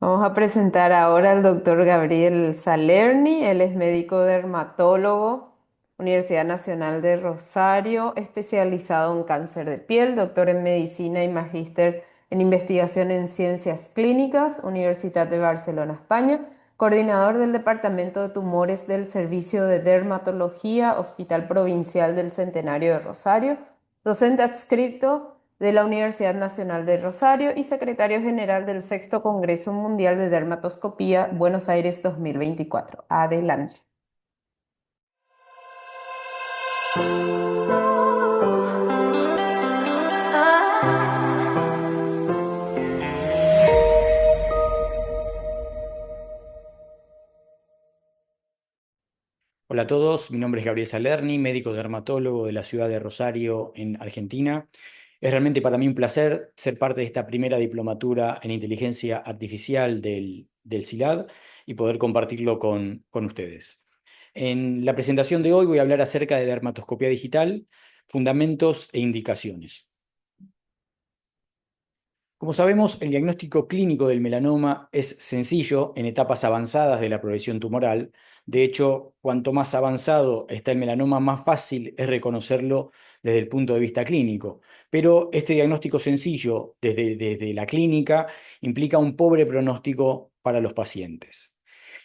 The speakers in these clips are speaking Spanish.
Vamos a presentar ahora al doctor Gabriel Salerni. Él es médico dermatólogo, Universidad Nacional de Rosario, especializado en cáncer de piel, doctor en medicina y magíster en investigación en ciencias clínicas, Universidad de Barcelona, España, coordinador del Departamento de Tumores del Servicio de Dermatología, Hospital Provincial del Centenario de Rosario, docente adscrito de la Universidad Nacional de Rosario y secretario general del Sexto Congreso Mundial de Dermatoscopía, Buenos Aires 2024. Adelante. Hola a todos, mi nombre es Gabriel Salerni, médico dermatólogo de la ciudad de Rosario, en Argentina. Es realmente para mí un placer ser parte de esta primera diplomatura en inteligencia artificial del CILAD y poder compartirlo con ustedes. En la presentación de hoy voy a hablar acerca de dermatoscopía digital, fundamentos e indicaciones. Como sabemos, el diagnóstico clínico del melanoma es sencillo en etapas avanzadas de la progresión tumoral. De hecho, cuanto más avanzado está el melanoma, más fácil es reconocerlo desde el punto de vista clínico. Pero este diagnóstico sencillo desde la clínica implica un pobre pronóstico para los pacientes.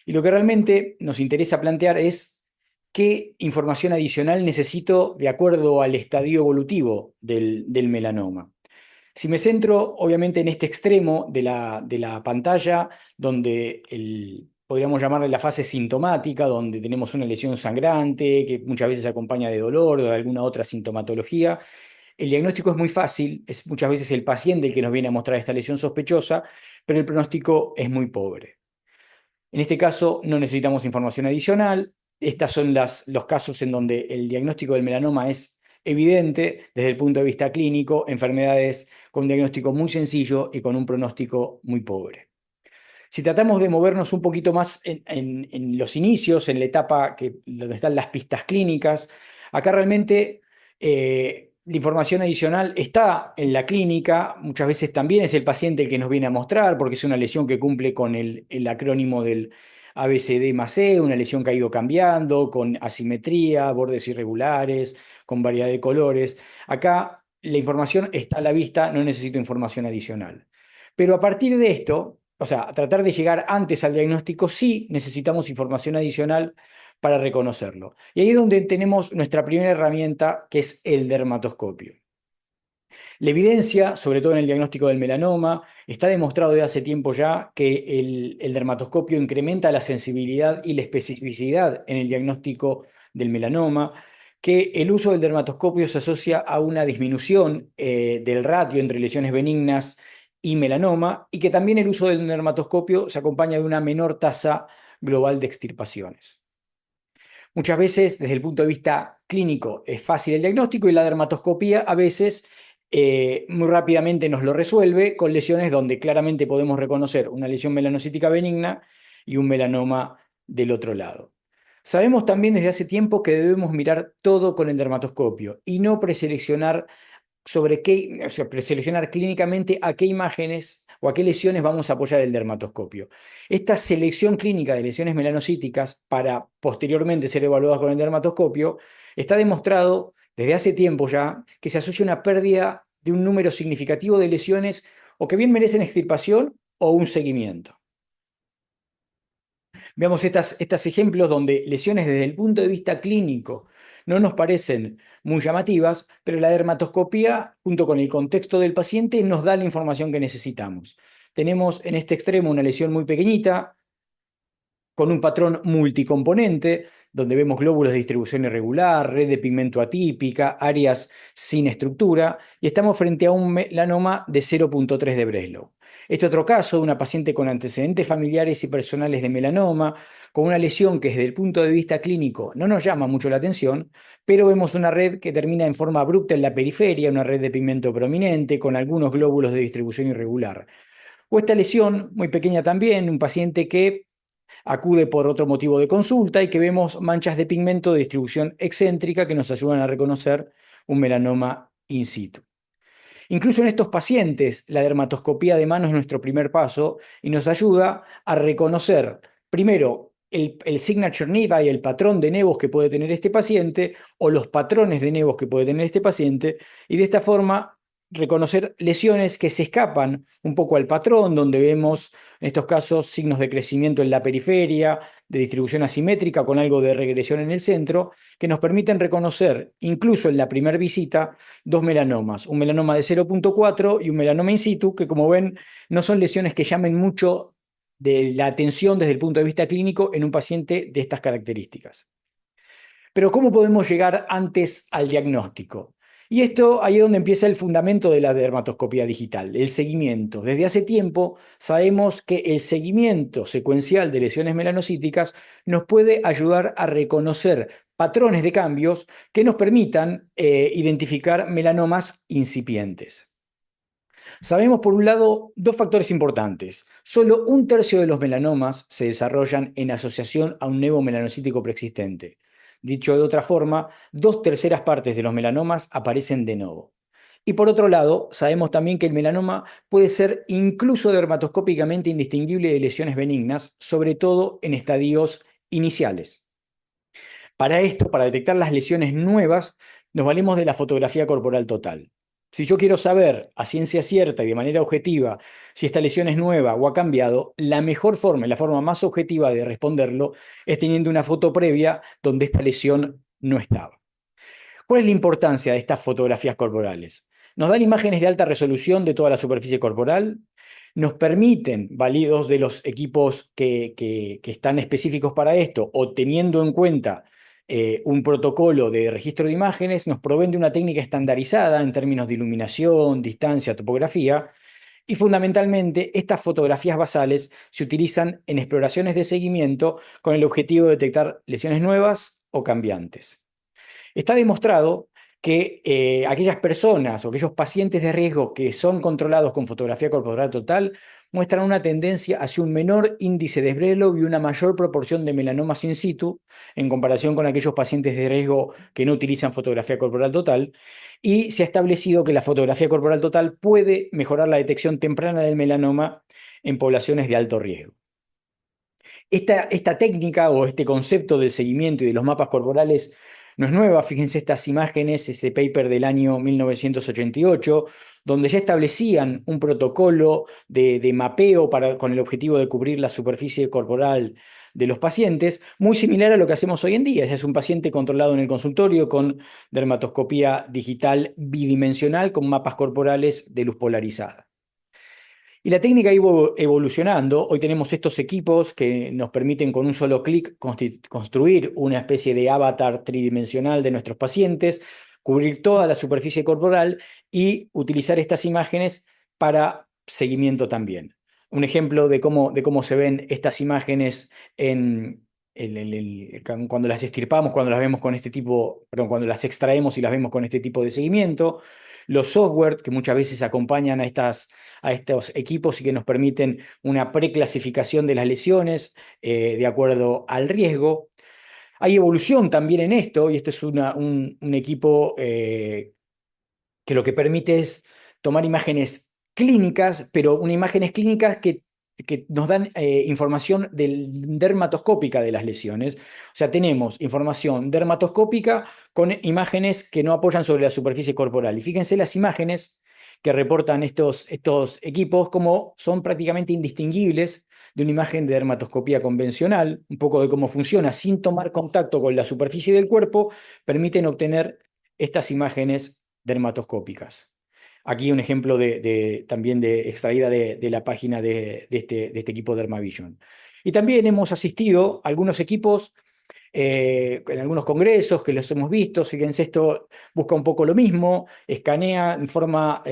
Y lo que realmente nos interesa plantear es qué información adicional necesito de acuerdo al estadio evolutivo del melanoma. Si me centro, obviamente, en este extremo de la pantalla, donde podríamos llamarle la fase sintomática, donde tenemos una lesión sangrante, que muchas veces se acompaña de dolor o de alguna otra sintomatología, el diagnóstico es muy fácil, es muchas veces el paciente el que nos viene a mostrar esta lesión sospechosa, pero el pronóstico es muy pobre. En este caso no necesitamos información adicional. Estos son los casos en donde el diagnóstico del melanoma es evidente desde el punto de vista clínico, enfermedades con un diagnóstico muy sencillo y con un pronóstico muy pobre. Si tratamos de movernos un poquito más en los inicios, en la etapa donde están las pistas clínicas, acá realmente la información adicional está en la clínica. Muchas veces también es el paciente el que nos viene a mostrar, porque es una lesión que cumple con el acrónimo del ABCD+E, una lesión que ha ido cambiando, con asimetría, bordes irregulares, con variedad de colores. Acá la información está a la vista, no necesito información adicional. Pero a partir de esto, o sea, tratar de llegar antes al diagnóstico, sí necesitamos información adicional para reconocerlo. Y ahí es donde tenemos nuestra primera herramienta, que es el dermatoscopio. La evidencia, sobre todo en el diagnóstico del melanoma, está demostrado desde hace tiempo ya que el dermatoscopio incrementa la sensibilidad y la especificidad en el diagnóstico del melanoma, que el uso del dermatoscopio se asocia a una disminución del ratio entre lesiones benignas y melanoma, y que también el uso del dermatoscopio se acompaña de una menor tasa global de extirpaciones. Muchas veces, desde el punto de vista clínico, es fácil el diagnóstico y la dermatoscopía a veces muy rápidamente nos lo resuelve con lesiones donde claramente podemos reconocer una lesión melanocítica benigna y un melanoma del otro lado. Sabemos también desde hace tiempo que debemos mirar todo con el dermatoscopio y no preseleccionar o sea, preseleccionar clínicamente a qué imágenes o a qué lesiones vamos a apoyar el dermatoscopio. Esta selección clínica de lesiones melanocíticas para posteriormente ser evaluadas con el dermatoscopio está demostrado desde hace tiempo ya que se asocia una pérdida de un número significativo de lesiones o que bien merecen extirpación o un seguimiento. Veamos estos ejemplos donde lesiones desde el punto de vista clínico no nos parecen muy llamativas, pero la dermatoscopía, junto con el contexto del paciente, nos da la información que necesitamos. Tenemos en este extremo una lesión muy pequeñita, con un patrón multicomponente, donde vemos glóbulos de distribución irregular, red de pigmento atípica, áreas sin estructura, y estamos frente a un melanoma de 0,3 de Breslow. Este otro caso de una paciente con antecedentes familiares y personales de melanoma, con una lesión que desde el punto de vista clínico no nos llama mucho la atención, pero vemos una red que termina en forma abrupta en la periferia, una red de pigmento prominente, con algunos glóbulos de distribución irregular. O esta lesión, muy pequeña también, un paciente que acude por otro motivo de consulta y que vemos manchas de pigmento de distribución excéntrica que nos ayudan a reconocer un melanoma in situ. Incluso en estos pacientes, la dermatoscopía de mano es nuestro primer paso y nos ayuda a reconocer, primero, el signature nevi, el patrón de nevos que puede tener este paciente, o los patrones de nevos que puede tener este paciente, y de esta forma reconocer lesiones que se escapan un poco al patrón, donde vemos en estos casos signos de crecimiento en la periferia, de distribución asimétrica con algo de regresión en el centro, que nos permiten reconocer, incluso en la primera visita, dos melanomas, un melanoma de 0,4 y un melanoma in situ, que como ven no son lesiones que llamen mucho de la atención desde el punto de vista clínico en un paciente de estas características. Pero ¿cómo podemos llegar antes al diagnóstico? Y esto ahí es donde empieza el fundamento de la dermatoscopía digital, el seguimiento. Desde hace tiempo sabemos que el seguimiento secuencial de lesiones melanocíticas nos puede ayudar a reconocer patrones de cambios que nos permitan identificar melanomas incipientes. Sabemos, por un lado, dos factores importantes. Solo un tercio de los melanomas se desarrollan en asociación a un nevo melanocítico preexistente. Dicho de otra forma, dos terceras partes de los melanomas aparecen de novo. Y por otro lado, sabemos también que el melanoma puede ser incluso dermatoscópicamente indistinguible de lesiones benignas, sobre todo en estadios iniciales. Para esto, para detectar las lesiones nuevas, nos valemos de la fotografía corporal total. Si yo quiero saber a ciencia cierta y de manera objetiva si esta lesión es nueva o ha cambiado, la mejor forma y la forma más objetiva de responderlo es teniendo una foto previa donde esta lesión no estaba. ¿Cuál es la importancia de estas fotografías corporales? Nos dan imágenes de alta resolución de toda la superficie corporal, nos permiten, válidos de los equipos que están específicos para esto, o teniendo en cuenta un protocolo de registro de imágenes, nos proveen de una técnica estandarizada en términos de iluminación, distancia, topografía, y fundamentalmente estas fotografías basales se utilizan en exploraciones de seguimiento con el objetivo de detectar lesiones nuevas o cambiantes. Está demostrado que aquellas personas o aquellos pacientes de riesgo que son controlados con fotografía corporal total muestran una tendencia hacia un menor índice de Brelow y una mayor proporción de melanomas in situ en comparación con aquellos pacientes de riesgo que no utilizan fotografía corporal total. Y se ha establecido que la fotografía corporal total puede mejorar la detección temprana del melanoma en poblaciones de alto riesgo. Esta técnica o este concepto del seguimiento y de los mapas corporales no es nueva. Fíjense estas imágenes, ese paper del año 1988, donde ya establecían un protocolo de mapeo con el objetivo de cubrir la superficie corporal de los pacientes, muy similar a lo que hacemos hoy en día. Es un paciente controlado en el consultorio con dermatoscopía digital bidimensional con mapas corporales de luz polarizada. Y la técnica ha ido evolucionando. Hoy tenemos estos equipos que nos permiten con un solo clic construir una especie de avatar tridimensional de nuestros pacientes, cubrir toda la superficie corporal y utilizar estas imágenes para seguimiento también. Un ejemplo de cómo se ven estas imágenes cuando las extirpamos, cuando las vemos con este tipo, perdón, cuando las extraemos y las vemos con este tipo de seguimiento. Los software que muchas veces acompañan a estos equipos y que nos permiten una preclasificación de las lesiones de acuerdo al riesgo. Hay evolución también en esto, y este es un equipo que lo que permite es tomar imágenes clínicas, pero unas imágenes clínicas que nos dan información dermatoscópica de las lesiones. O sea, tenemos información dermatoscópica con imágenes que no apoyan sobre la superficie corporal. Y fíjense las imágenes que reportan estos equipos como son prácticamente indistinguibles de una imagen de dermatoscopía convencional, un poco de cómo funciona sin tomar contacto con la superficie del cuerpo, permiten obtener estas imágenes dermatoscópicas. Aquí un ejemplo también extraída de la página de este equipo Dermavision. Y también hemos asistido a algunos equipos en algunos congresos que los hemos visto. Fíjense, esto busca un poco lo mismo, escanea en forma,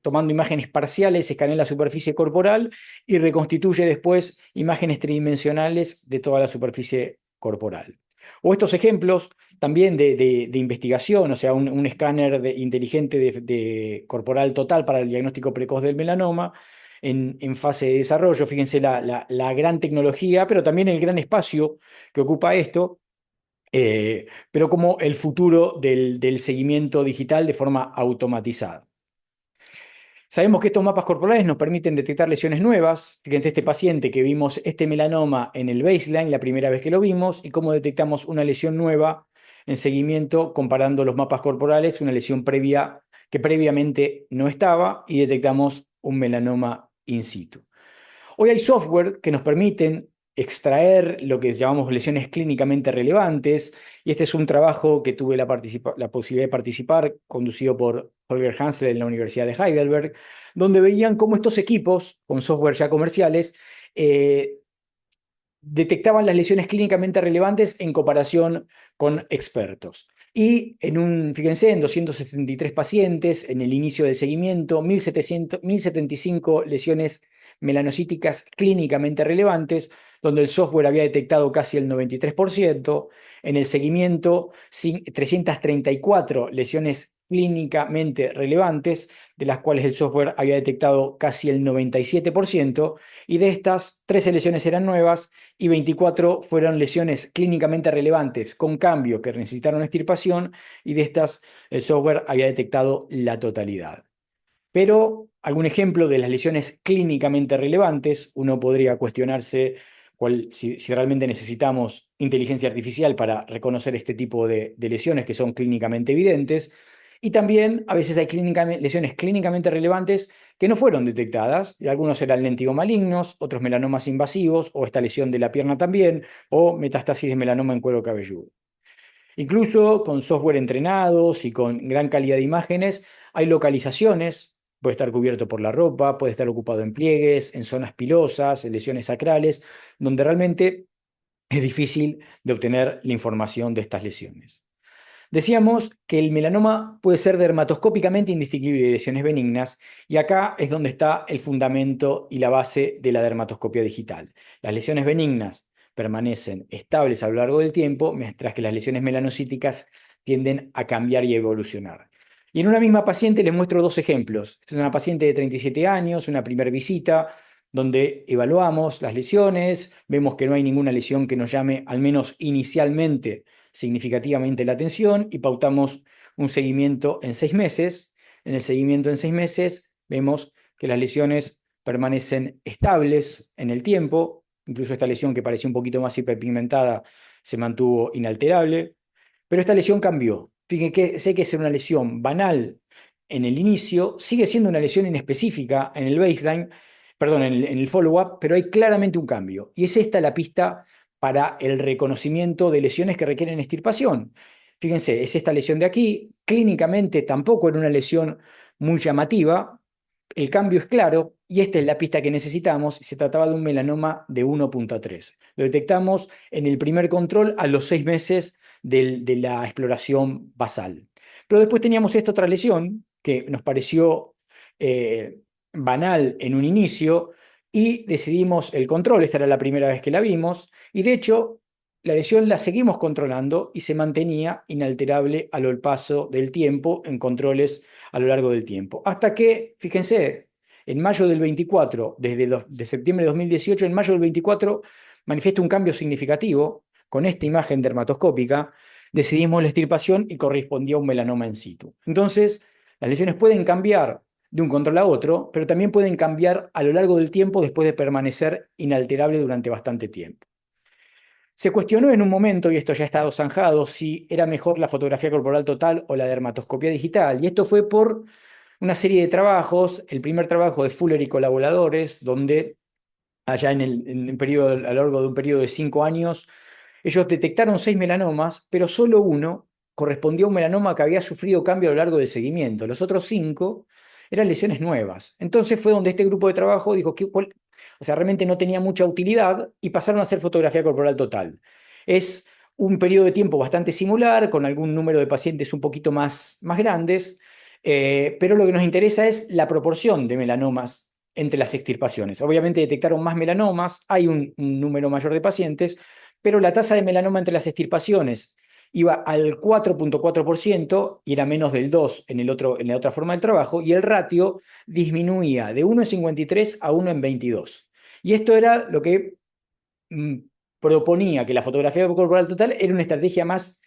tomando imágenes parciales, escanea la superficie corporal y reconstituye después imágenes tridimensionales de toda la superficie corporal. O estos ejemplos también de investigación, o sea, un escáner inteligente corporal total para el diagnóstico precoz del melanoma, en fase de desarrollo. Fíjense la gran tecnología, pero también el gran espacio que ocupa esto, pero como el futuro del seguimiento digital de forma automatizada. Sabemos que estos mapas corporales nos permiten detectar lesiones nuevas. Fíjense este paciente que vimos este melanoma en el baseline, la primera vez que lo vimos, y cómo detectamos una lesión nueva en seguimiento comparando los mapas corporales, una lesión previa que previamente no estaba, y detectamos un melanoma in situ. Hoy hay software que nos permiten extraer lo que llamamos lesiones clínicamente relevantes, y este es un trabajo que tuve la posibilidad de participar, conducido por Holger Hansel en la Universidad de Heidelberg, donde veían cómo estos equipos, con software ya comerciales, eh, detectaban las lesiones clínicamente relevantes en comparación con expertos. Y fíjense, en 273 pacientes, en el inicio del seguimiento, 1075 lesiones melanocíticas clínicamente relevantes, donde el software había detectado casi el 93%. En el seguimiento, 334 lesiones clínicamente relevantes, de las cuales el software había detectado casi el 97%, y de estas, 13 lesiones eran nuevas y 24 fueron lesiones clínicamente relevantes con cambio que necesitaron extirpación, y de estas el software había detectado la totalidad. Pero algún ejemplo de las lesiones clínicamente relevantes, uno podría cuestionarse si realmente necesitamos inteligencia artificial para reconocer este tipo de lesiones que son clínicamente evidentes. Y también a veces hay lesiones clínicamente relevantes que no fueron detectadas, y algunos eran lentigos otros melanomas invasivos, o esta lesión de la pierna también, o metástasis de melanoma en cuero cabelludo. Incluso con software entrenados y con gran calidad de imágenes, hay localizaciones. Puede estar cubierto por la ropa, puede estar ocupado en pliegues, en zonas pilosas, en lesiones sacrales, donde realmente es difícil de obtener la información de estas lesiones. Decíamos que el melanoma puede ser dermatoscópicamente indistinguible de lesiones benignas, y acá es donde está el fundamento y la base de la dermatoscopia digital. Las lesiones benignas permanecen estables a lo largo del tiempo, mientras que las lesiones melanocíticas tienden a cambiar y a evolucionar. Y en una misma paciente les muestro dos ejemplos. Esta es una paciente de 37 años, una primera visita, donde evaluamos las lesiones, vemos que no hay ninguna lesión que nos llame, al menos inicialmente, significativamente la atención, y pautamos un seguimiento en 6 meses. En el seguimiento en 6 meses vemos que las lesiones permanecen estables en el tiempo, incluso esta lesión que parecía un poquito más hiperpigmentada se mantuvo inalterable, pero esta lesión cambió. Fíjense que sé que es una lesión banal en el inicio, sigue siendo una lesión inespecífica en el baseline, perdón, en el follow-up, pero hay claramente un cambio. Y es esta la pista para el reconocimiento de lesiones que requieren extirpación. Fíjense, es esta lesión de aquí, clínicamente tampoco era una lesión muy llamativa, el cambio es claro, y esta es la pista que necesitamos. Se trataba de un melanoma de 1.3. Lo detectamos en el primer control a los 6 meses de la exploración basal. Pero después teníamos esta otra lesión que nos pareció eh, banal en un inicio, y decidimos el control. Esta era la primera vez que la vimos, y de hecho la lesión la seguimos controlando y se mantenía inalterable a lo paso del tiempo en controles a lo largo del tiempo. Hasta que, fíjense, en mayo del 24, de septiembre de 2018, en mayo del 24, manifiesta un cambio significativo con esta imagen dermatoscópica. Decidimos la extirpación y correspondía a un melanoma in situ. Entonces, las lesiones pueden cambiar de un control a otro, pero también pueden cambiar a lo largo del tiempo después de permanecer inalterable durante bastante tiempo. Se cuestionó en un momento, y esto ya ha estado zanjado, si era mejor la fotografía corporal total o la dermatoscopia digital. Y esto fue por una serie de trabajos. El primer trabajo de Fuller y colaboradores, donde allá a lo largo de un periodo de 5 años, ellos detectaron 6 melanomas, pero solo uno correspondía a un melanoma que había sufrido cambio a lo largo del seguimiento. Los otros 5 eran lesiones nuevas. Entonces fue donde este grupo de trabajo dijo, O sea, realmente no tenía mucha utilidad y pasaron a hacer fotografía corporal total. Es un periodo de tiempo bastante similar, con algún número de pacientes un poquito más grandes, pero lo que nos interesa es la proporción de melanomas entre las extirpaciones. Obviamente detectaron más melanomas, hay un número mayor de pacientes, pero la tasa de melanoma entre las extirpaciones iba al 4,4% y era menos del 2 en la otra forma del trabajo, y el ratio disminuía de 1,53 a 1,22. Y esto era lo que mm, proponía que la fotografía corporal total era una estrategia más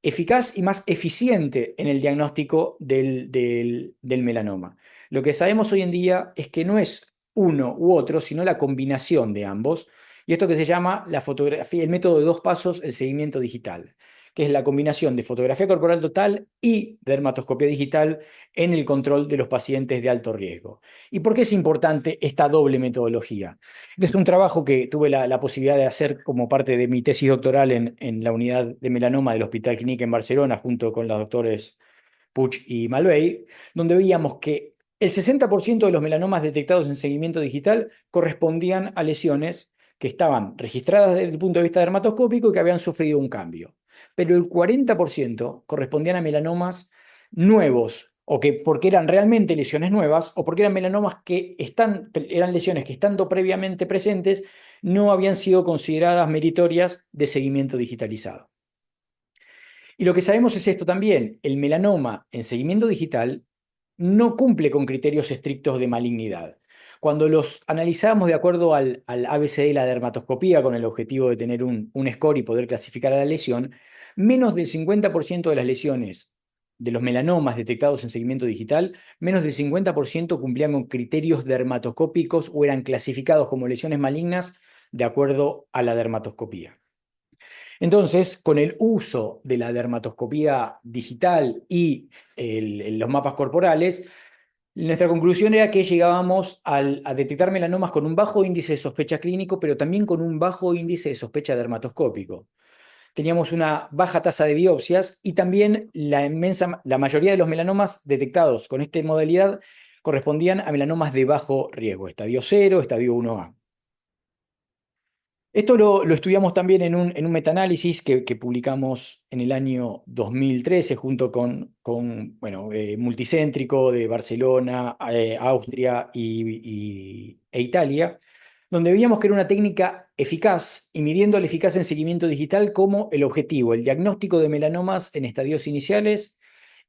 eficaz y más eficiente en el diagnóstico del melanoma. Lo que sabemos hoy en día es que no es uno u otro, sino la combinación de ambos. Y esto que se llama la fotografía, el método de 2 pasos, el seguimiento digital, que es la combinación de fotografía corporal total y dermatoscopia digital en el control de los pacientes de alto riesgo. ¿Y por qué es importante esta doble metodología? Es un trabajo que tuve la posibilidad de hacer como parte de mi tesis doctoral en la unidad de melanoma del Hospital Clínic en Barcelona, junto con los doctores Puig y Malvey, donde veíamos que el 60% de los melanomas detectados en seguimiento digital correspondían a lesiones que estaban registradas desde el punto de vista dermatoscópico y que habían sufrido un cambio. Pero el 40% correspondían a melanomas nuevos, o que porque eran realmente lesiones nuevas, o porque eran melanomas eran lesiones que estando previamente presentes no habían sido consideradas meritorias de seguimiento digitalizado. Y lo que sabemos es esto también: el melanoma en seguimiento digital no cumple con criterios estrictos de malignidad. Cuando los analizamos de acuerdo al ABCD de la dermatoscopía, con el objetivo de tener un score y poder clasificar a la lesión, menos del 50% de las lesiones de los melanomas detectados en seguimiento digital, menos del 50% cumplían con criterios dermatoscópicos o eran clasificados como lesiones malignas de acuerdo a la dermatoscopía. Entonces, con el uso de la dermatoscopía digital y los mapas corporales, nuestra conclusión era que llegábamos a detectar melanomas con un bajo índice de sospecha clínico, pero también con un bajo índice de sospecha dermatoscópico. Teníamos una baja tasa de biopsias y también la mayoría de los melanomas detectados con esta modalidad correspondían a melanomas de bajo riesgo, estadio 0, estadio 1A. Esto lo estudiamos también en un metaanálisis que publicamos en el año 2013 junto con Multicéntrico de Barcelona, Austria e Italia, donde veíamos que era una técnica eficaz y midiendo la eficacia en seguimiento digital como el objetivo, el diagnóstico de melanomas en estadios iniciales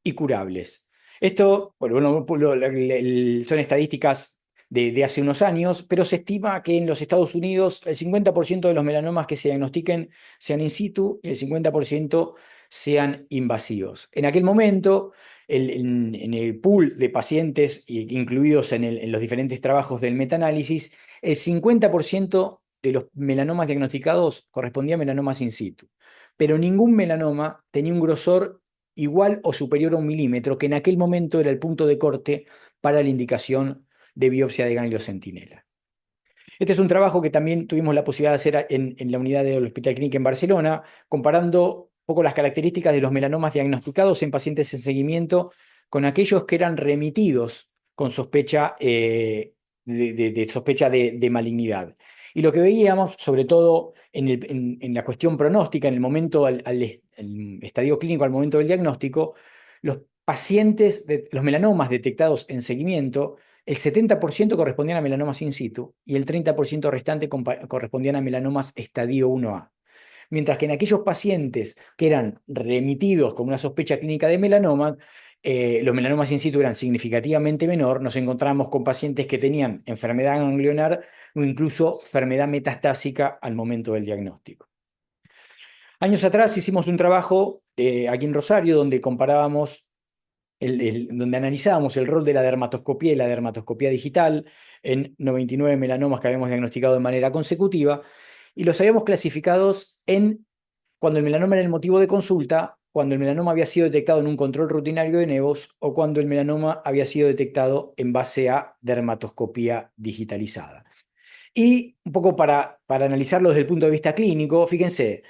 y curables. Esto, son estadísticas de hace unos años, pero se estima que en los Estados Unidos el 50% de los melanomas que se diagnostiquen sean in situ y el 50% sean invasivos. En aquel momento, en el pool de pacientes incluidos en los diferentes trabajos del metaanálisis, el 50% de los melanomas diagnosticados correspondía a melanomas in situ, pero ningún melanoma tenía un grosor igual o superior a 1 milímetro, que en aquel momento era el punto de corte para la indicación de biopsia de ganglio centinela. Este es un trabajo que también tuvimos la posibilidad de hacer en la unidad del Hospital Clínic en Barcelona, comparando un poco las características de los melanomas diagnosticados en pacientes en seguimiento con aquellos que eran remitidos con sospecha, sospecha de malignidad. Y lo que veíamos, sobre todo en la cuestión pronóstica, en el momento, el estadio clínico, al momento del diagnóstico, los los melanomas detectados en seguimiento, el 70% correspondían a melanomas in situ y el 30% restante correspondían a melanomas estadio 1A. Mientras que en aquellos pacientes que eran remitidos con una sospecha clínica de melanoma, los melanomas in situ eran significativamente menor. Nos encontramos con pacientes que tenían enfermedad ganglionar o incluso enfermedad metastásica al momento del diagnóstico. Años atrás hicimos un trabajo aquí en Rosario donde comparábamos donde analizábamos el rol de la dermatoscopía y la dermatoscopía digital en 99 melanomas que habíamos diagnosticado de manera consecutiva, y los habíamos clasificados en cuando el melanoma era el motivo de consulta, cuando el melanoma había sido detectado en un control rutinario de nevos o cuando el melanoma había sido detectado en base a dermatoscopía digitalizada. Y un poco para analizarlo desde el punto de vista clínico, fíjense,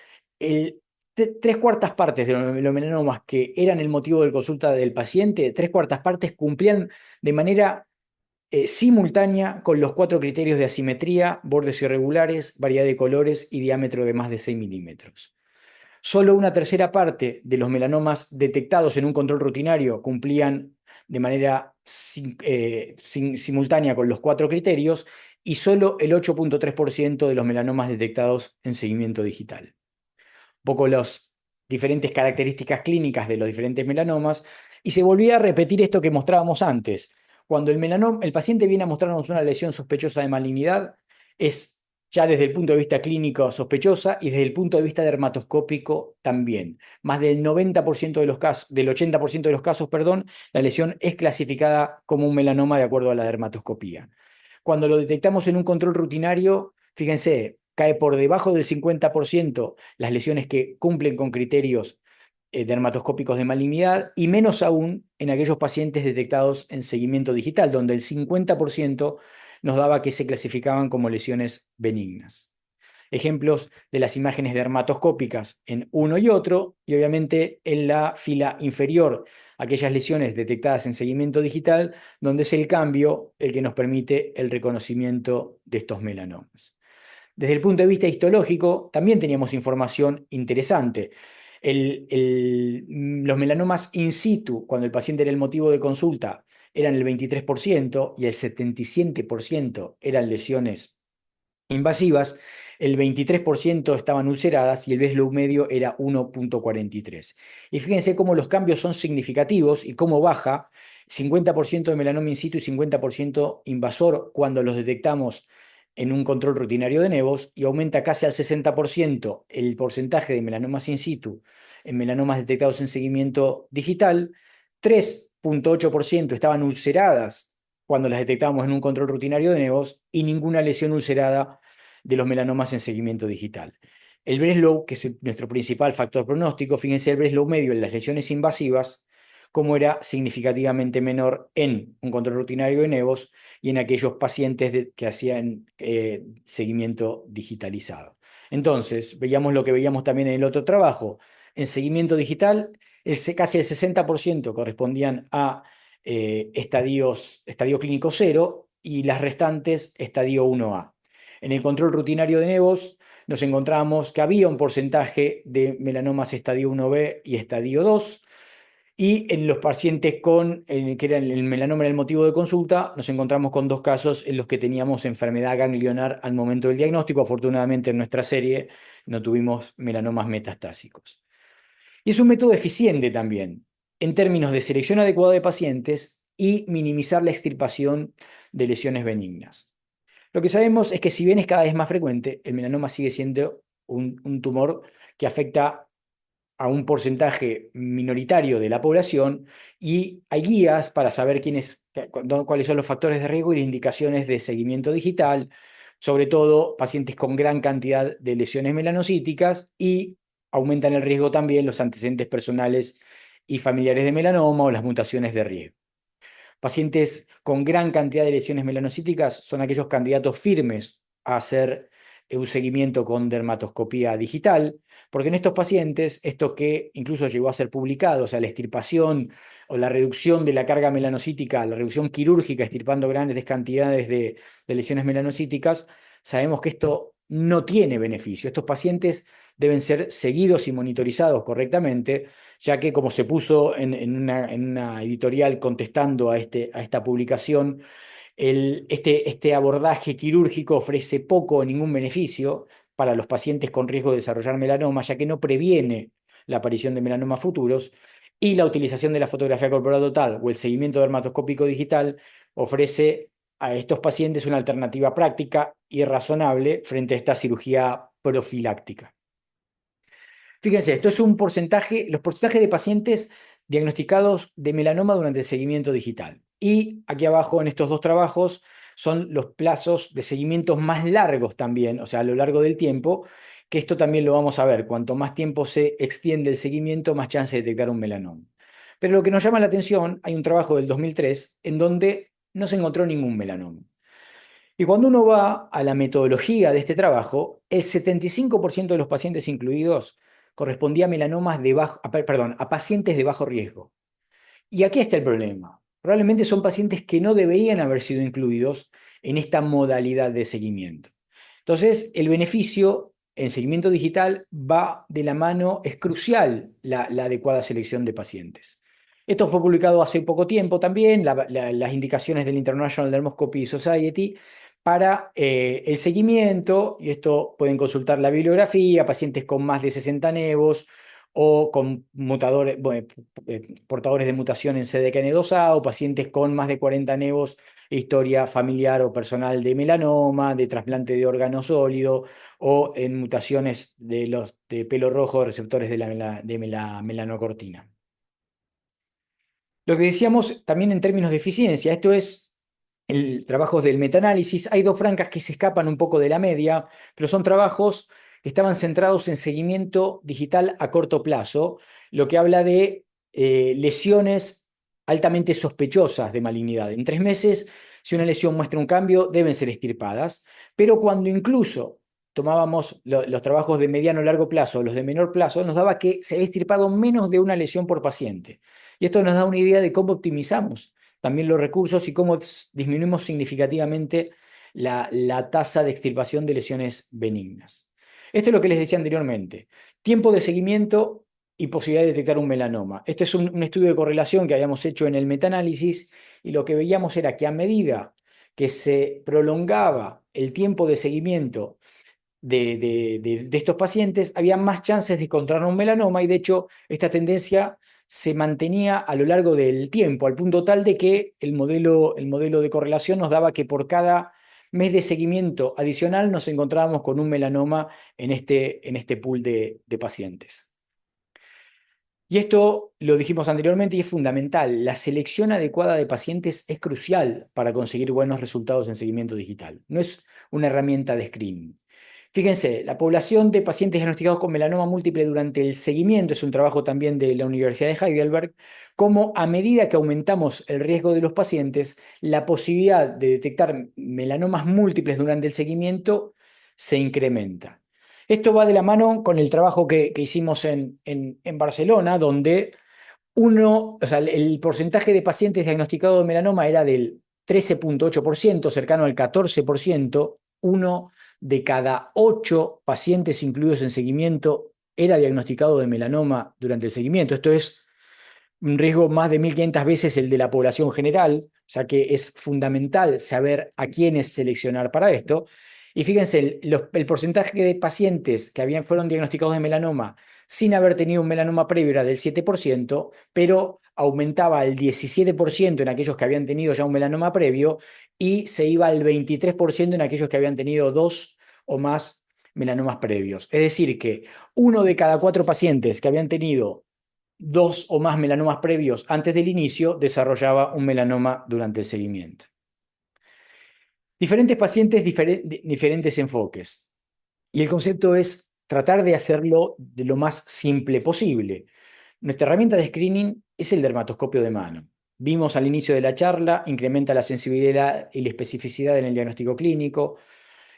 3/4 partes de los melanomas que eran el motivo de consulta del paciente, 3/4 partes cumplían de manera simultánea con los cuatro criterios de asimetría, bordes irregulares, variedad de colores y diámetro de más de 6 milímetros. Solo una tercera parte de los melanomas detectados en un control rutinario cumplían de manera simultánea con los cuatro criterios y solo el 8,3% de los melanomas detectados en seguimiento digital. Un poco las diferentes características clínicas de los diferentes melanomas y se volvía a repetir esto que mostrábamos antes. Cuando el paciente viene a mostrarnos una lesión sospechosa de malignidad, es ya desde el punto de vista clínico sospechosa y desde el punto de vista dermatoscópico también. Más del 90% de los casos, del 80% de los casos, perdón, la lesión es clasificada como un melanoma de acuerdo a la dermatoscopía. Cuando lo detectamos en un control rutinario, fíjense, cae por debajo del 50% las lesiones que cumplen con criterios dermatoscópicos de malignidad y menos aún en aquellos pacientes detectados en seguimiento digital, donde el 50% nos daba que se clasificaban como lesiones benignas. Ejemplos de las imágenes dermatoscópicas en uno y otro, y obviamente en la fila inferior, aquellas lesiones detectadas en seguimiento digital, donde es el cambio el que nos permite el reconocimiento de estos melanomas. Desde el punto de vista histológico, también teníamos información interesante. Los melanomas in situ, cuando el paciente era el motivo de consulta, eran el 23% y el 77% eran lesiones invasivas, el 23% estaban ulceradas y el Breslow medio era 1,43. Y fíjense cómo los cambios son significativos y cómo baja 50% de melanoma in situ y 50% invasor cuando los detectamos en un control rutinario de nevos y aumenta casi al 60% el porcentaje de melanomas in situ en melanomas detectados en seguimiento digital. 3,8% estaban ulceradas cuando las detectábamos en un control rutinario de nevos y ninguna lesión ulcerada de los melanomas en seguimiento digital. El Breslow, que es nuestro principal factor pronóstico, fíjense el Breslow medio en las lesiones invasivas, como era significativamente menor en un control rutinario de nevos y en aquellos pacientes que hacían seguimiento digitalizado. Entonces, veíamos lo que veíamos también en el otro trabajo. En seguimiento digital, casi el 60% correspondían a estadio clínico 0 y las restantes estadio 1A. En el control rutinario de nevos nos encontramos que había un porcentaje de melanomas estadio 1B y estadio 2, y en los pacientes que era el melanoma era el motivo de consulta, nos encontramos con dos casos en los que teníamos enfermedad ganglionar al momento del diagnóstico. Afortunadamente en nuestra serie no tuvimos melanomas metastásicos. Y es un método eficiente también en términos de selección adecuada de pacientes y minimizar la extirpación de lesiones benignas. Lo que sabemos es que si bien es cada vez más frecuente, el melanoma sigue siendo un tumor que afecta a un porcentaje minoritario de la población y hay guías para saber cuáles son los factores de riesgo y las indicaciones de seguimiento digital, sobre todo pacientes con gran cantidad de lesiones melanocíticas, y aumentan el riesgo también los antecedentes personales y familiares de melanoma o las mutaciones de riesgo. Pacientes con gran cantidad de lesiones melanocíticas son aquellos candidatos firmes a hacer un seguimiento con dermatoscopía digital, porque en estos pacientes, esto que incluso llegó a ser publicado, o sea, la extirpación o la reducción de la carga melanocítica, la reducción quirúrgica extirpando grandes cantidades de lesiones melanocíticas, sabemos que esto no tiene beneficio. Estos pacientes deben ser seguidos y monitorizados correctamente, ya que como se puso en una editorial contestando a esta publicación, este abordaje quirúrgico ofrece poco o ningún beneficio para los pacientes con riesgo de desarrollar melanoma, ya que no previene la aparición de melanomas futuros, y la utilización de la fotografía corporal total o el seguimiento dermatoscópico digital ofrece a estos pacientes una alternativa práctica y razonable frente a esta cirugía profiláctica. Fíjense, esto es un porcentaje, los porcentajes de pacientes diagnosticados de melanoma durante el seguimiento digital. Y aquí abajo en estos dos trabajos son los plazos de seguimiento más largos también, o sea, a lo largo del tiempo, que esto también lo vamos a ver. Cuanto más tiempo se extiende el seguimiento, más chance de detectar un melanoma. Pero lo que nos llama la atención, hay un trabajo del 2003 en donde no se encontró ningún melanoma. Y cuando uno va a la metodología de este trabajo, el 75% de los pacientes incluidos correspondía a melanomas perdón, a pacientes de bajo riesgo. Y aquí está el problema. probablemente son pacientes que no deberían haber sido incluidos en esta modalidad de seguimiento. Entonces, el beneficio en seguimiento digital va de la mano, es crucial la adecuada selección de pacientes. Esto fue publicado hace poco tiempo también, las indicaciones del International Dermoscopy Society para el seguimiento, y esto pueden consultar la bibliografía, pacientes con más de 60 nevos o con mutadores, bueno, portadores de mutación en CDKN2A o pacientes con más de 40 nevos, historia familiar o personal de melanoma, de trasplante de órgano sólido o en mutaciones de pelo rojo, receptores de la melanocortina. Lo que decíamos también en términos de eficiencia, esto es el trabajo del metaanálisis. Hay dos francas que se escapan un poco de la media, pero son trabajos que estaban centrados en seguimiento digital a corto plazo, lo que habla de lesiones altamente sospechosas de malignidad. En 3 meses, si una lesión muestra un cambio, deben ser extirpadas, pero cuando incluso tomábamos los trabajos de mediano o largo plazo, los de menor plazo, nos daba que se había extirpado menos de una lesión por paciente. Y esto nos da una idea de cómo optimizamos también los recursos y cómo disminuimos significativamente la tasa de extirpación de lesiones benignas. Esto es lo que les decía anteriormente. Tiempo de seguimiento y posibilidad de detectar un melanoma. Este es un estudio de correlación que habíamos hecho en el metaanálisis y lo que veíamos era que a medida que se prolongaba el tiempo de seguimiento de estos pacientes, había más chances de encontrar un melanoma y de hecho esta tendencia se mantenía a lo largo del tiempo, al punto tal de que el modelo de correlación nos daba que por cada mes de seguimiento adicional nos encontrábamos con un melanoma en este pool de pacientes. Y esto lo dijimos anteriormente y es fundamental. La selección adecuada de pacientes es crucial para conseguir buenos resultados en seguimiento digital. No es una herramienta de screening. Fíjense, la población de pacientes diagnosticados con melanoma múltiple durante el seguimiento, es un trabajo también de la Universidad de Heidelberg, como a medida que aumentamos el riesgo de los pacientes, la posibilidad de detectar melanomas múltiples durante el seguimiento se incrementa. Esto va de la mano con el trabajo que hicimos en Barcelona, donde o sea, el porcentaje de pacientes diagnosticados de melanoma era del 13,8%, cercano al 14%. Uno de cada 8 pacientes incluidos en seguimiento era diagnosticado de melanoma durante el seguimiento. Esto es un riesgo más de 1.500 veces el de la población general, o sea que es fundamental saber a quiénes seleccionar para esto. Y fíjense, el porcentaje de pacientes que fueron diagnosticados de melanoma sin haber tenido un melanoma previo era del 7%, pero aumentaba al 17% en aquellos que habían tenido ya un melanoma previo y se iba al 23% en aquellos que habían tenido 2 o más melanomas previos. Es decir, que uno de cada 4 pacientes que habían tenido 2 o más melanomas previos antes del inicio desarrollaba un melanoma durante el seguimiento. Diferentes pacientes, diferentes enfoques. Y el concepto es tratar de hacerlo de lo más simple posible. Nuestra herramienta de screening es el dermatoscopio de mano. Vimos al inicio de la charla, incrementa la sensibilidad y la especificidad en el diagnóstico clínico,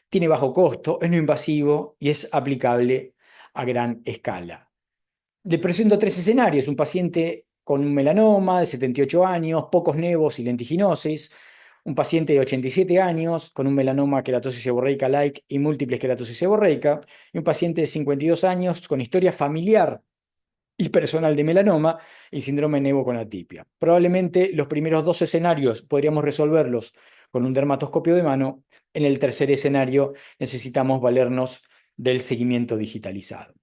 tiene bajo costo, es no invasivo y es aplicable a gran escala. Le presento 3 escenarios: un paciente con un melanoma de 78 años, pocos nevos y lentiginosis, un paciente de 87 años con un melanoma queratosis seborreica-like y múltiple queratosis seborreica, y un paciente de 52 años con historia familiar y personal de melanoma y síndrome nevo con atipia. Probablemente los primeros 2 escenarios podríamos resolverlos con un dermatoscopio de mano. En el tercer escenario necesitamos valernos del seguimiento digitalizado.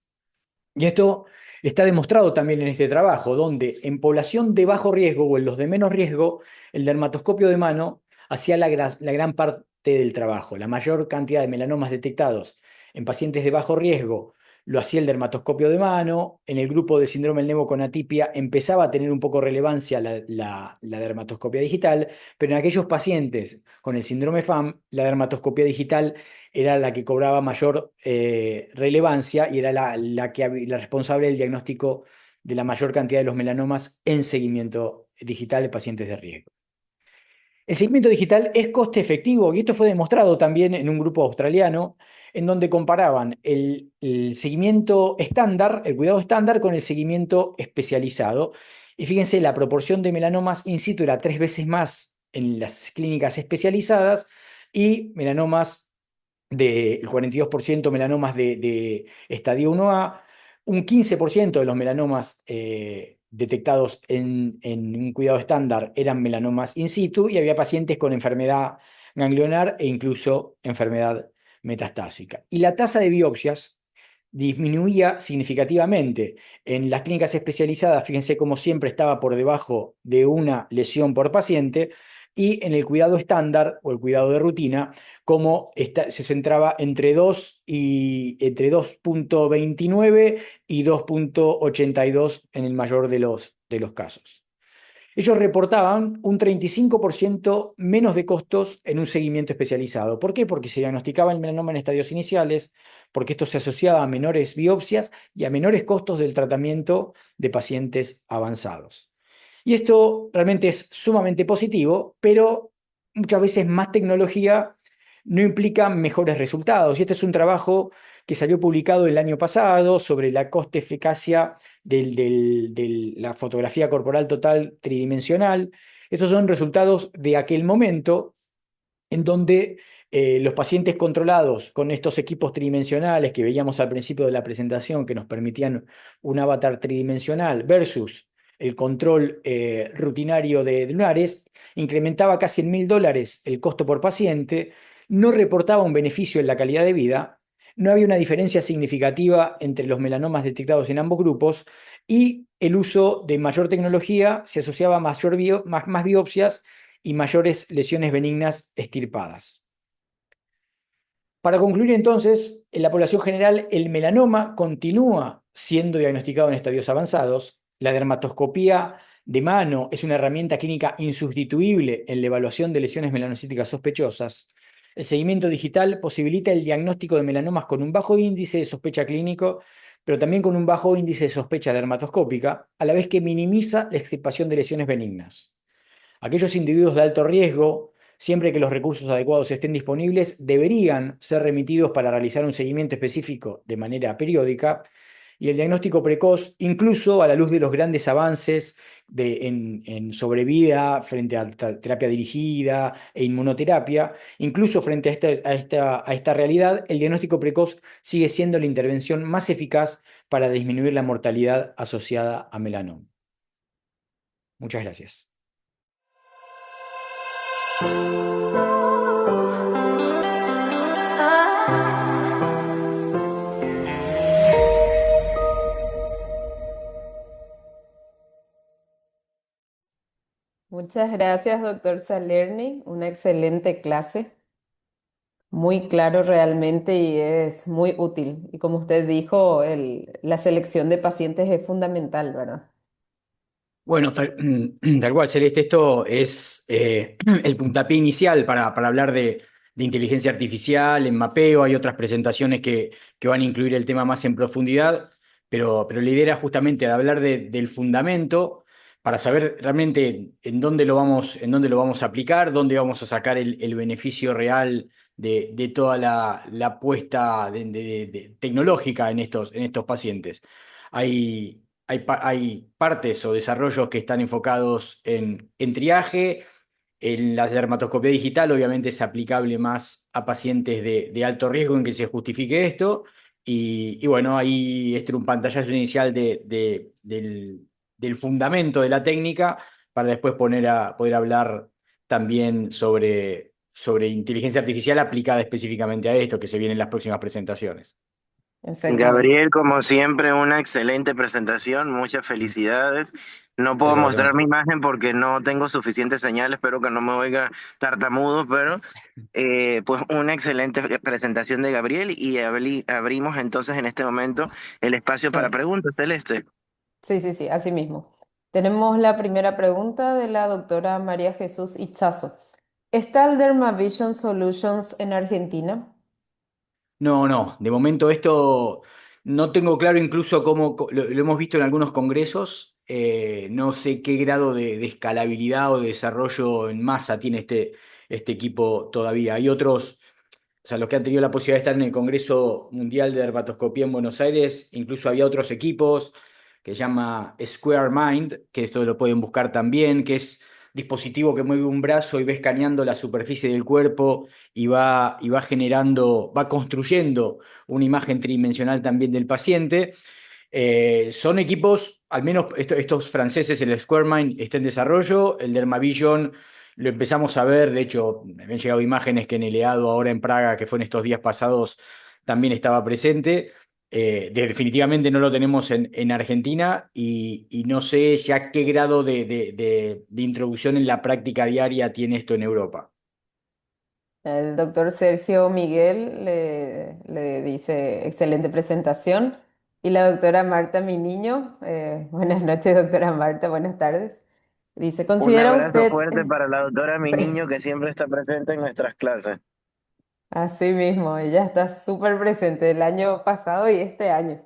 Y esto está demostrado también en este trabajo, donde en población de bajo riesgo o en los de menos riesgo, el dermatoscopio de mano hacía la gran parte del trabajo. La mayor cantidad de melanomas detectados en pacientes de bajo riesgo lo hacía el dermatoscopio de mano. En el grupo de síndrome del Nevo con atipia empezaba a tener un poco relevancia la dermatoscopia digital, pero en aquellos pacientes con el síndrome FAM, la dermatoscopia digital era la que cobraba mayor relevancia y era la responsable del diagnóstico de la mayor cantidad de los melanomas en seguimiento digital de pacientes de riesgo. El seguimiento digital es coste efectivo y esto fue demostrado también en un grupo australiano en donde comparaban el seguimiento estándar, el cuidado estándar con el seguimiento especializado Y fíjense, la proporción de melanomas in situ era 3 veces más en las clínicas especializadas y melanomas el 42% melanomas de estadio 1A, un 15% de los melanomas detectados en un cuidado estándar eran melanomas in situ y había pacientes con enfermedad ganglionar e incluso enfermedad metastásica. Y la tasa de biopsias disminuía significativamente. En las clínicas especializadas, fíjense como siempre estaba por debajo de una lesión por paciente, y en el cuidado estándar o el cuidado de rutina, como se centraba entre 2,29 y 2,82 en el mayor de los casos. Ellos reportaban un 35% menos de costos en un seguimiento especializado. ¿Por qué? Porque se diagnosticaba el melanoma en estadios iniciales, porque esto se asociaba a menores biopsias y a menores costos del tratamiento de pacientes avanzados. Y esto realmente es sumamente positivo, pero muchas veces más tecnología no implica mejores resultados. Y este es un trabajo que salió publicado el año pasado sobre la coste-eficacia de la fotografía corporal total tridimensional. Estos son resultados de aquel momento en donde los pacientes controlados con estos equipos tridimensionales que veíamos al principio de la presentación, que nos permitían un avatar tridimensional versus el control rutinario de lunares, incrementaba casi en $1.000 el costo por paciente, no reportaba un beneficio en la calidad de vida, no había una diferencia significativa entre los melanomas detectados en ambos grupos y el uso de mayor tecnología se asociaba a más biopsias y mayores lesiones benignas extirpadas. Para concluir entonces, en la población general el melanoma continúa siendo diagnosticado en estadios avanzados. La dermatoscopía de mano es una herramienta clínica insustituible en la evaluación de lesiones melanocíticas sospechosas. El seguimiento digital posibilita el diagnóstico de melanomas con un bajo índice de sospecha clínico, pero también con un bajo índice de sospecha dermatoscópica, a la vez que minimiza la extirpación de lesiones benignas. Aquellos individuos de alto riesgo, siempre que los recursos adecuados estén disponibles, deberían ser remitidos para realizar un seguimiento específico de manera periódica, y el diagnóstico precoz, incluso a la luz de los grandes avances en sobrevida frente a terapia dirigida e inmunoterapia, incluso frente a esta realidad, el diagnóstico precoz sigue siendo la intervención más eficaz para disminuir la mortalidad asociada a melanoma. Muchas gracias. Muchas gracias, doctor Salerni. Una excelente clase, muy claro realmente y es muy útil. Y como usted dijo, la selección de pacientes es fundamental, ¿verdad? Bueno, tal cual, Celeste, esto es el puntapié inicial para hablar de inteligencia artificial, en mapeo. Hay otras presentaciones que van a incluir el tema más en profundidad, pero la idea era justamente de hablar del fundamento para saber realmente en dónde lo vamos a aplicar, dónde vamos a sacar el beneficio real de toda la apuesta tecnológica en estos pacientes. Hay partes o desarrollos que están enfocados en triaje. En la dermatoscopia digital, obviamente, es aplicable más a pacientes de alto riesgo en que se justifique esto. Y bueno, ahí este era un pantallazo inicial del fundamento de la técnica para después poder hablar también sobre inteligencia artificial aplicada específicamente a esto, que se viene en las próximas presentaciones. Exactamente. Gabriel, como siempre, una excelente presentación, muchas felicidades. No puedo Gracias, mostrar Guillermo. mi imagen porque no tengo suficiente señal, espero que no me oiga tartamudo, pero pues una excelente presentación de Gabriel y abrimos entonces en este momento el espacio para Sí, preguntas, Celeste. sí, sí, sí, así mismo. Tenemos la primera pregunta de la doctora María Jesús Ichazo. ¿Está el Dermavision Solutions en Argentina? No, no, de momento esto no tengo claro incluso cómo lo hemos visto en algunos congresos. No sé qué grado de escalabilidad o de desarrollo en masa tiene este equipo todavía. Hay otros, o sea, los que han tenido la posibilidad de estar en el Congreso Mundial de Dermatoscopía en Buenos Aires, incluso había otros equipos, que se llama Square Mind, que esto lo pueden buscar también, que es dispositivo que mueve un brazo y va escaneando la superficie del cuerpo y va generando, va construyendo una imagen tridimensional también del paciente. Son equipos, al menos estos franceses, el SquareMind está en desarrollo, el Dermavision lo empezamos a ver, de hecho, me han llegado imágenes que en el EADO ahora en Praga, que fue en estos días pasados, también estaba presente. Definitivamente no lo tenemos en Argentina y no sé ya qué grado de introducción en la práctica diaria tiene esto en Europa. El doctor Sergio Miguel le dice excelente presentación. Y la doctora Marta, mi niño, buenas noches, doctora Marta, buenas tardes. Dice, Un ¿considera abrazo usted, fuerte para la doctora Mi sí, Niño, que siempre está presente en nuestras clases. así mismo, ella está súper presente el año pasado y este año?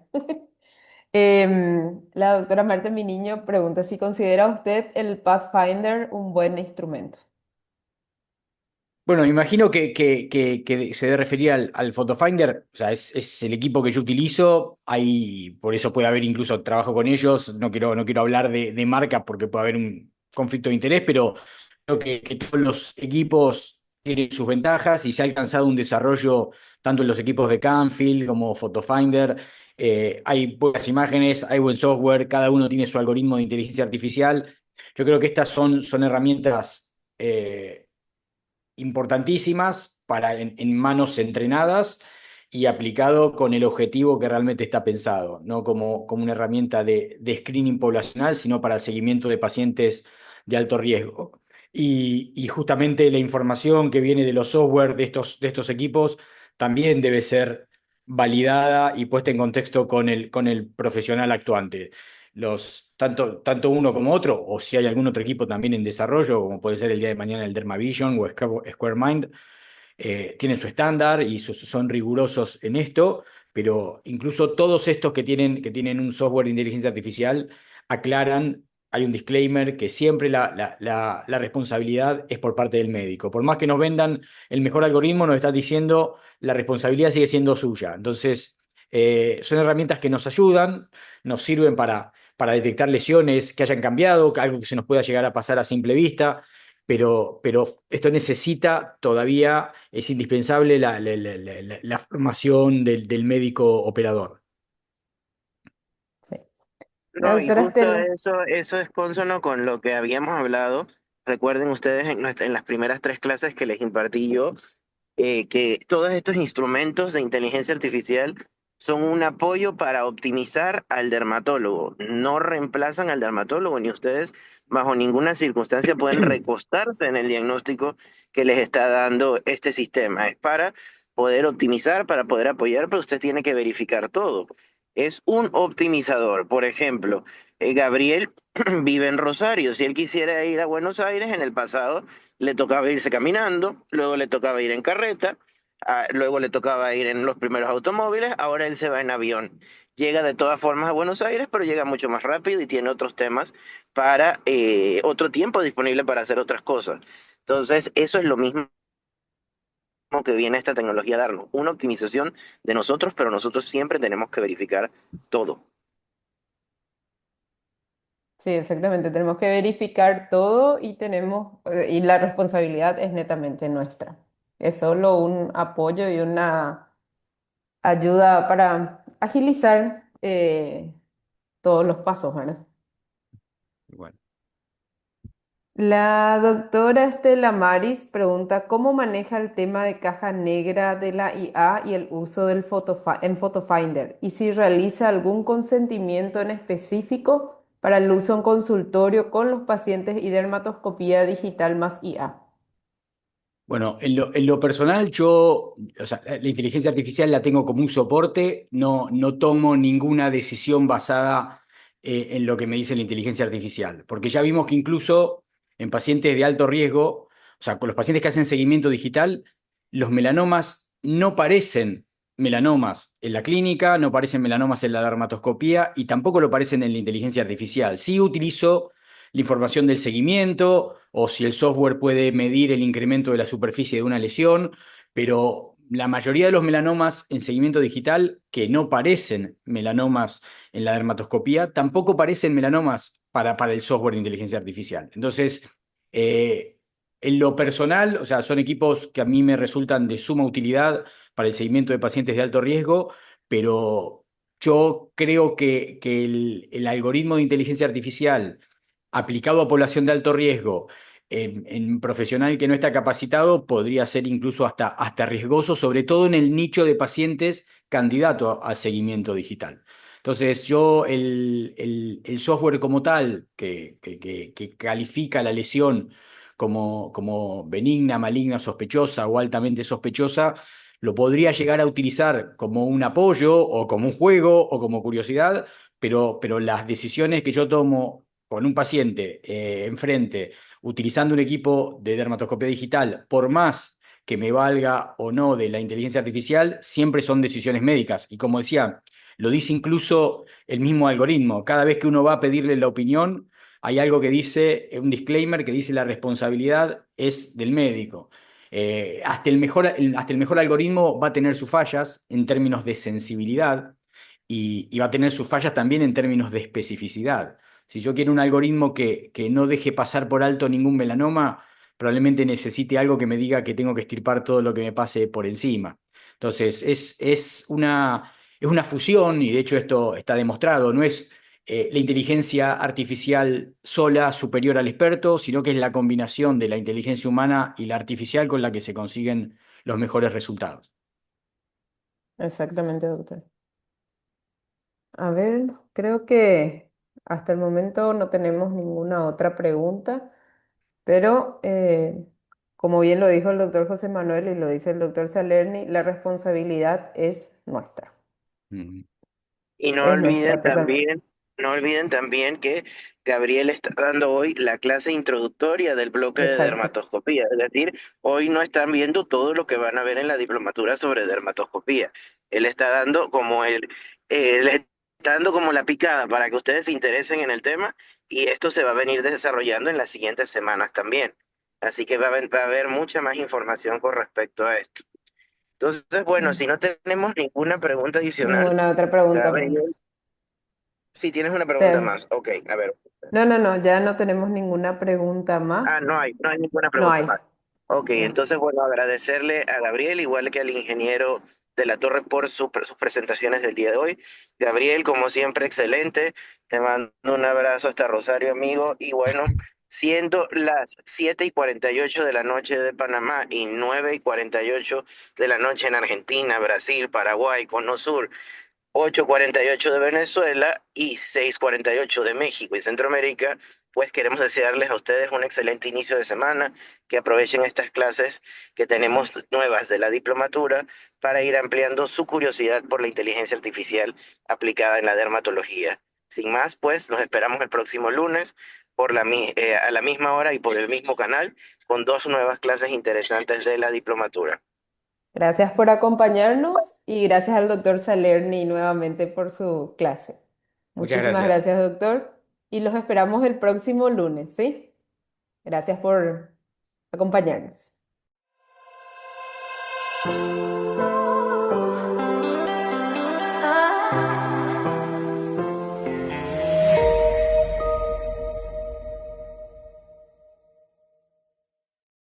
La doctora Marta, mi niño, pregunta si considera usted el Pathfinder un buen instrumento. Bueno, imagino que se debe referir al Photofinder, o sea, es el equipo que yo utilizo, por eso puede haber incluso trabajo con ellos, no quiero hablar de marca porque puede haber un conflicto de interés, pero creo que todos los equipos tienen sus ventajas y se ha alcanzado un desarrollo tanto en los equipos de Canfield como Photofinder. Hay buenas imágenes, hay buen software, cada uno tiene su algoritmo de inteligencia artificial. Yo creo que estas son herramientas importantísimas en manos entrenadas y aplicado con el objetivo que realmente está pensado, no como una herramienta de screening poblacional, sino para el seguimiento de pacientes de alto riesgo. Y justamente la información que viene de los software de estos equipos también debe ser validada y puesta en contexto con el profesional actuante. Tanto uno como otro, o si hay algún otro equipo también en desarrollo, como puede ser el día de mañana el Dermavision o SquareMind, tienen su estándar y son rigurosos en esto, pero incluso todos estos que tienen un software de inteligencia artificial aclaran, hay un disclaimer que siempre la responsabilidad es por parte del médico. Por más que nos vendan el mejor algoritmo, nos está diciendo la responsabilidad sigue siendo suya. Entonces, son herramientas que nos ayudan, nos sirven para detectar lesiones que hayan cambiado, algo que se nos pueda llegar a pasar a simple vista, pero esto necesita todavía, es indispensable la formación del médico operador. Sí. La No, y doctora justo Estela. eso es consono con lo que habíamos hablado. Recuerden ustedes en las primeras tres clases que les impartí yo, que todos estos instrumentos de inteligencia artificial son un apoyo para optimizar al dermatólogo. No reemplazan al dermatólogo, ni ustedes bajo ninguna circunstancia pueden recostarse en el diagnóstico que les está dando este sistema. Es para poder optimizar, para poder apoyar, pero usted tiene que verificar todo. Es un optimizador. Por ejemplo, Gabriel vive en Rosario. Si él quisiera ir a Buenos Aires, en el pasado le tocaba irse caminando, luego le tocaba ir en carreta, luego le tocaba ir en los primeros automóviles, ahora él se va en avión. Llega de todas formas a Buenos Aires, pero llega mucho más rápido y tiene otros temas para otro tiempo disponible para hacer otras cosas. Entonces, eso es lo mismo que viene esta tecnología a darnos, una optimización de nosotros, pero nosotros siempre tenemos que verificar todo. Sí, exactamente. Tenemos que verificar todo y y la responsabilidad es netamente nuestra. Es solo un apoyo y una ayuda para agilizar todos los pasos, ¿verdad? Bueno. La doctora Estela Maris pregunta cómo maneja el tema de caja negra de la IA y el uso en Photofinder y si realiza algún consentimiento en específico para el uso en consultorio con los pacientes y dermatoscopía digital más IA. Bueno, en lo personal yo, o sea, la inteligencia artificial la tengo como un soporte, no tomo ninguna decisión basada en lo que me dice la inteligencia artificial, porque ya vimos que incluso en pacientes de alto riesgo, o sea, con los pacientes que hacen seguimiento digital, los melanomas no parecen melanomas en la clínica, no parecen melanomas en la dermatoscopía y tampoco lo parecen en la inteligencia artificial. Sí utilizo la información del seguimiento o si el software puede medir el incremento de la superficie de una lesión, pero la mayoría de los melanomas en seguimiento digital, que no parecen melanomas en la dermatoscopía, tampoco parecen melanomas para el software de inteligencia artificial. Entonces, en lo personal, o sea, son equipos que a mí me resultan de suma utilidad para el seguimiento de pacientes de alto riesgo, pero yo creo que el algoritmo de inteligencia artificial aplicado a población de alto riesgo en profesional que no está capacitado podría ser incluso hasta riesgoso, sobre todo en el nicho de pacientes candidato al seguimiento digital. Entonces, yo el software como tal, que califica la lesión como benigna, maligna, sospechosa o altamente sospechosa, lo podría llegar a utilizar como un apoyo o como un juego o como curiosidad, pero las decisiones que yo tomo con un paciente enfrente, utilizando un equipo de dermatoscopia digital, por más que me valga o no de la inteligencia artificial, siempre son decisiones médicas. Y como decía, lo dice incluso el mismo algoritmo. Cada vez que uno va a pedirle la opinión, hay algo que dice, un disclaimer que dice la responsabilidad es del médico. Hasta el mejor algoritmo va a tener sus fallas en términos de sensibilidad y va a tener sus fallas también en términos de especificidad. Si yo quiero un algoritmo que no deje pasar por alto ningún melanoma, probablemente necesite algo que me diga que tengo que extirpar todo lo que me pase por encima. Entonces, es una fusión, y de hecho esto está demostrado, no es la inteligencia artificial sola superior al experto, sino que es la combinación de la inteligencia humana y la artificial con la que se consiguen los mejores resultados. Exactamente, doctor. A ver, creo que hasta el momento no tenemos ninguna otra pregunta, pero como bien lo dijo el doctor José Manuel y lo dice el doctor Salerni, la responsabilidad es nuestra, Mm. Y es nuestra total. no olviden también que Gabriel está dando hoy la clase introductoria del bloque de Exacto, dermatoscopía. Es decir, hoy no están viendo todo lo que van a ver en la diplomatura sobre dermatoscopía. Él está dando les está dando como la picada para que ustedes se interesen en el tema y esto se va a venir desarrollando en las siguientes semanas también. Así que va a haber mucha más información con respecto a esto. Entonces, bueno, mm, si no tenemos ninguna pregunta adicional, ninguna otra pregunta Gabriel, más. si tienes una pregunta Te- más, ok, a ver. No, no, no, ya no tenemos ninguna pregunta Ah, más. no hay ninguna No pregunta hay, más. Ok, no. entonces, bueno, agradecerle a Gabriel, igual que al ingeniero de la Torre por sus presentaciones del día de hoy. Gabriel, como siempre, excelente. Te mando un abrazo hasta Rosario, amigo. Y bueno, siendo las 7:48 de la noche de Panamá y 9:48 de la noche en Argentina, Brasil, Paraguay, Cono Sur, 8:48 de Venezuela y 6:48 de México y Centroamérica, pues queremos desearles a ustedes un excelente inicio de semana, que aprovechen estas clases que tenemos nuevas de la diplomatura para ir ampliando su curiosidad por la inteligencia artificial aplicada en la dermatología. Sin más, pues nos esperamos el próximo lunes a la misma hora y por el mismo canal con dos nuevas clases interesantes de la diplomatura. Gracias por acompañarnos y gracias al doctor Salerni nuevamente por su clase. Muchas Muchísimas gracias. gracias, doctor, y los esperamos el próximo lunes, ¿sí? Gracias por acompañarnos.